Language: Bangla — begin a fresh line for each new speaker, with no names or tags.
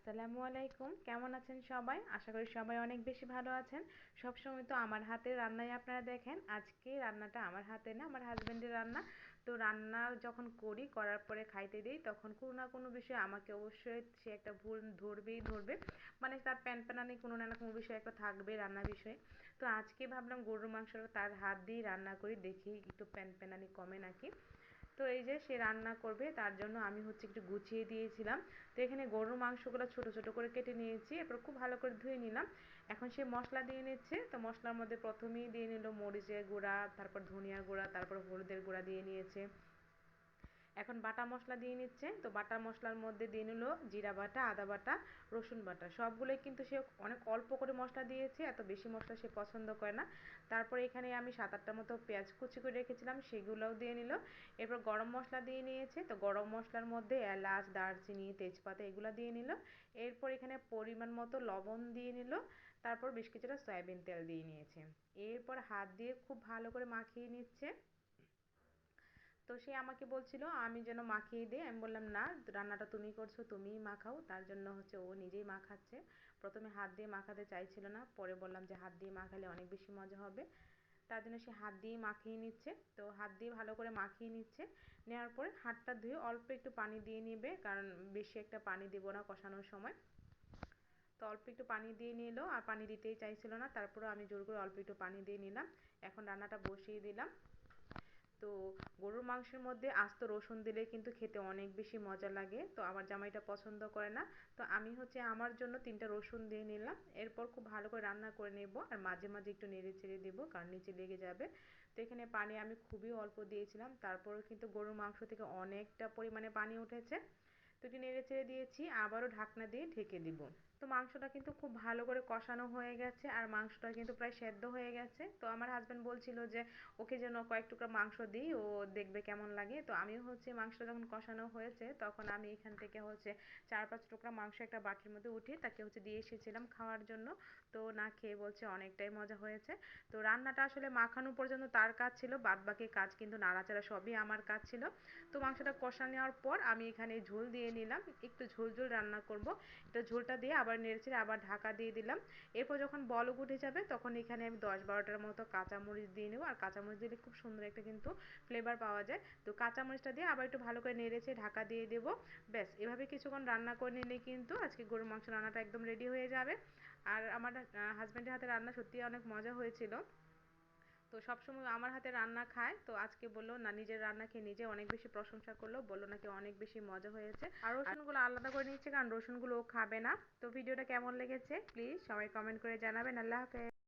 আসসালামু আলাইকুম। কেমন আছেন সবাই? আশা করি সবাই অনেক বেশি ভালো আছেন। সবসময় তো আমার হাতের রান্নাই আপনারা দেখেন। আজকে রান্নাটা আমার হাতে না, আমার হাজবেন্ডের রান্না। তো রান্না যখন করার পরে খাইতে দিই, তখন কোনো না কোনো বিষয়ে আমাকে অবশ্যই সে একটা ভুল ধরবে। মানে তার প্যানপ্যানানি কোনো না কোনো বিষয় একটা থাকবে রান্নার বিষয়ে। তো আজকে ভাবলাম গরুর মাংসটা তার হাত দিয়েই রান্না করি, দেখি একটু প্যানপ্যানানি কমে নাকি। তো এই যে সে রান্না করবে, তার জন্য আমি হচ্ছে একটু গুছিয়ে দিয়েছিলাম। তো এখানে গরুর মাংসগুলো ছোট ছোট করে কেটে নিয়েছি, এরপর খুব ভালো করে ধুয়ে নিলাম। এখন সে মশলা দিয়ে নিচ্ছে। তো মশলার মধ্যে প্রথমেই দিয়ে নিল মরিচের গুঁড়া, তারপর ধনিয়ার গুঁড়া, তারপর হলুদের গুঁড়া দিয়ে নিয়েছে। এখন বাটা মশলা দিয়ে নিচ্ছে। তো বাটা মশলার মধ্যে দিয়ে নিল জিরা বাটা, আদা বাটা, রসুন বাটা, সবগুলোই কিন্তু সে অনেক অল্প করে মশলা দিয়েছে, এত বেশি মশলা সে পছন্দ করে না। তারপরে এখানে আমি 7-8টার মতো পেঁয়াজ কুচি করে রেখেছিলাম, সেগুলোও দিয়ে নিল। এরপর গরম মশলা দিয়ে নিয়েছে। তো গরম মশলার মধ্যে এলাচ, দারচিনি, তেজপাতা এগুলো দিয়ে নিল। এরপর এখানে পরিমাণ মতো লবণ দিয়ে নিল। তারপর বেশ কিছুটা সয়াবিন তেল দিয়ে নিয়েছে। এরপর হাত দিয়ে খুব ভালো করে মাখিয়ে নিচ্ছে। তো সে আমাকে বলছিল আমি যেন মাখিয়ে দিই। আমি বললাম না, রান্নাটা তুমি করছো, তুমিই মাখাও। তার জন্য হচ্ছে ও নিজেই মাখাচ্ছে। প্রথমে হাত দিয়ে মাখাতে চাইছিল না, পরে বললাম যে হাত দিয়ে মাখালে অনেক বেশি মজা হবে। তার জন্য সে হাত দিয়ে মাখিয়ে নিচ্ছে। তো হাত দিয়ে ভালো করে মাখিয়ে নিচ্ছে। নেওয়ার পরে হাতটা ধুয়ে অল্প একটু পানি দিয়ে নিবে, কারণ বেশি একটা পানি দেবো না কষানোর সময়। তো অল্প একটু পানি দিয়ে নিল, আর পানি দিতেই চাইছিল না, তারপরে আমি জোর করে অল্প একটু পানি দিয়ে নিলাম। এখন রান্নাটা বসিয়ে দিলাম। তো গরুর মাংসের মধ্যে আস্ত রসুন দিলে কিন্তু খেতে অনেক বেশি মজা লাগে। তো আমার জামাইটা পছন্দ করে না। তো আমি হচ্ছে আমার জন্য 3টা রসুন দিয়ে নিলাম। এরপর খুব ভালো করে রান্না করে নেব, আর মাঝে মাঝে একটু নেড়ে চেড়ে দেবো, কারণ নিচে লেগে যাবে। তো এখানে পানি আমি খুবই অল্প দিয়েছিলাম, তারপরেও কিন্তু গরুর মাংস থেকে অনেকটা পরিমাণে পানি উঠেছে। তো একটু নেড়ে চেড়ে দিয়েছি, আবারও ঢাকনা দিয়ে ঢেকে দিব। তো মাংসটা কিন্তু খুব ভালো করে কষানো হয়ে গেছে, আর মাংসটা কিন্তু প্রায় সেদ্ধ হয়ে গেছে। তো আমার হাজব্যান্ড বলছিল যে ওকে যেন কয়েক টুকরা মাংস দিই, ও দেখবে কেমন লাগে। তো আমিও হচ্ছে মাংসটা যখন কষানো হয়েছে, তখন আমি এখান থেকে হচ্ছে 4-5 টুকরা মাংস একটা বাটির মধ্যে উঠিয়ে তাকে হচ্ছে দিয়ে এসেছিলাম খাওয়ার জন্য। তো না খেয়ে বলছে অনেকটাই মজা হয়েছে। তো রান্নাটা আসলে মাখানো পর্যন্ত তার কাজ ছিল, বাদ বাকি কাজ কিন্তু নাড়াচাড়া সবই আমার কাজ ছিল। তো মাংসটা কষা নেওয়ার পর আমি এখানে ঝোল দিয়ে নিলাম, একটু ঝোল ঝোল রান্না করব। এটা ঝোলটা দিয়ে আবার নেড়েচেড়ে আবার ঢাকা দিয়ে দিলাম। এরপর যখন বলক উঠে যাবে, তখন এখানে আমি 10-12টার মতো কাঁচামরিচ দিয়ে নেব, আর কাঁচামরিচ দিলে খুব সুন্দর একটা কিন্তু ফ্লেভার পাওয়া যায়। তো কাঁচামরিচটা দিয়ে আবার একটু ভালো করে নেড়েচেড়ে ঢাকা দিয়ে দেব। ব্যাস, এভাবে কিছুক্ষণ রান্না করে নিলে কিন্তু আজকে গরুর মাংস রান্নাটা একদম রেডি হয়ে যাবে। আর আমার হাজব্যান্ডের হাতে রান্না সত্যিই অনেক মজা হয়েছিল। তো সবসময় আমার হাতে রান্না খায়, তো আজকে বললো না, নিজের রান্না খেয়ে নিজে অনেক বেশি প্রশংসা করলো, বললো নাকি অনেক বেশি মজা হয়েছে। আর রসুনগুলো আলাদা করে নিচ্ছে, কারণ রসুনগুলো ও খাবে না। তো ভিডিওটা কেমন লেগেছে প্লিজ সবাই কমেন্ট করে জানাবেন। আল্লাহ হাফেজ।